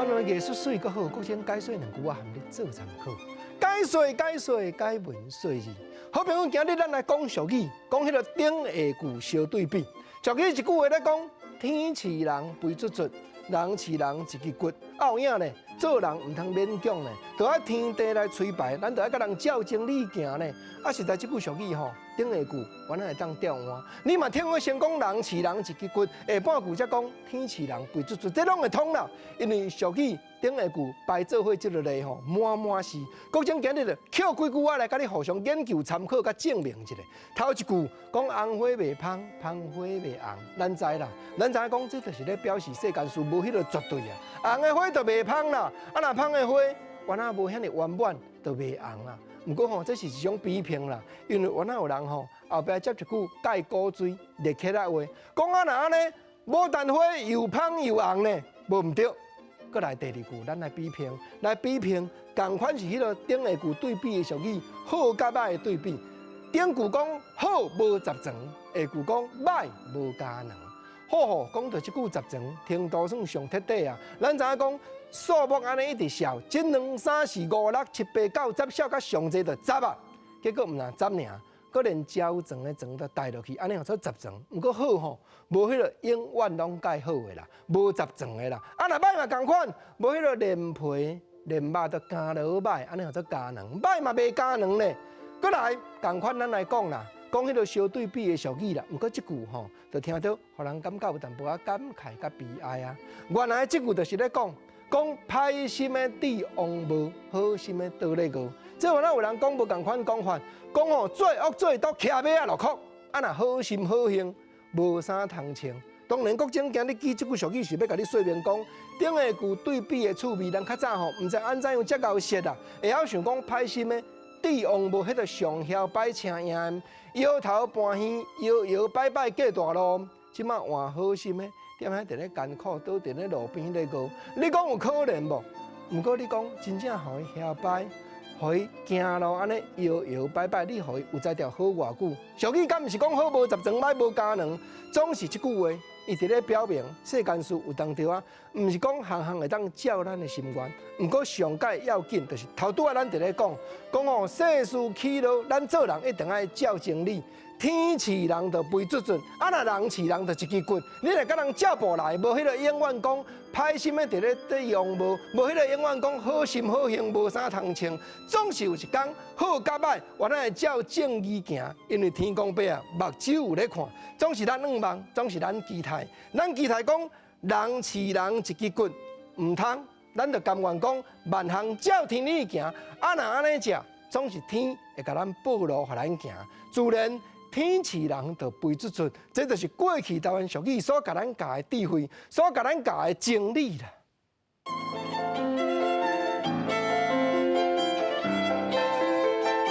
原来艺术水阁好，国情解说两句啊，含你做参考。解文说字。好朋友，今日咱来讲俗语，讲迄个顶下句相对比。俗语一句话咧讲：天赐人肥卒卒，人赐人一支骨。有影呢，做人唔通勉强呢，着爱天地来催排，咱着爱甲人照情理行呢。啊，实在这句俗语吼，顶下句原来会当调换。你嘛听我先讲人赐人一支骨，下半句才讲天赐人肥卒卒，这拢会通啦。因为俗语顶下句排做伙即落嚟吼，满是。国情今日就捡几句话来甲你互相研究参考，甲证明一下。头一句讲红花未芳，芳花未红，咱知啦，咱知影讲这就是咧表示世间事无迄个绝对啊。红的花就未芳啦，啊若芳的花原来无遐尼圆满，就未红啦。不过吼，这是一种比评啦，因为原来有人吼后壁接一句介古锥列起来话，讲啊若安尼，牡丹花又芳又红呢，无毋对。搁来第二句，咱来比评，同款是迄个顶下句对比的俗语，好甲歹的对比。顶句讲好无十全，下句讲歹无佳能。好吼，讲到即句十全，程度算上彻底啊。咱知影讲数目安尼一直笑，1、2、3、4、5、6、7、8、9、10，笑到上济就10啊。结果毋但10尔，搁连焦全的全都带落去，安尼叫做十全。毋过好吼，无迄个永远拢介好的啦，无十全的啦。啊，若歹嘛共款，无迄个连皮连肉都加落歹，安尼叫做佳能。歹嘛袂佳能呢。搁来共款，咱来讲啦。讲迄个相对比的俗语啦，毋过即句吼，就听到互人感觉有淡薄仔感慨甲悲哀啊。原来即句就是咧讲歹心的帝王无，好心的倒咧饿。即原来有人讲无共款讲法，讲吼做恶做到骑马啊落哭，啊若好心好行无啥通穿。当然，国情今日记即句俗语是要甲你说明讲，顶下句对比的趣味，咱较早吼毋知安怎样遮够说啦，会晓想讲歹心的。帝王无迄个上晓摆青烟，摇头搬耳，摇摆摆过大路。即马换好心的，踮遐伫咧艰苦，倒伫咧路边咧饿。你讲有可能无？毋过你讲真正互伊晓摆，互伊行路安尼摇摆摆，你互伊有才条好偌久。俗语敢毋是讲好无十全，歹无佳能，总是即句话。伊伫咧表明世间事有当着啊，毋是讲项项会当照咱的心愿。毋过上界要紧，就是头拄仔咱伫咧讲吼世事起落，咱做人一定爱照情理。天赐人就肥卒卒，啊若人赐人就一支骨。你若甲人照步来，无迄个永远讲歹心的伫咧用，无迄个永远讲好心好行无啥通穿。总是有一天好甲歹，原来会照正义行，因为天公伯啊，目睭有咧看。总是咱仰望，总是咱期待。咱期待讲人赐人一支骨，毋通，咱就甘愿讲万行照天理行。啊若安尼食，总是天会甲咱报路，互咱行。自然。天赐人就肥卒卒，这就是过去台湾俗语所甲咱教的智慧，所甲咱教的真理啦。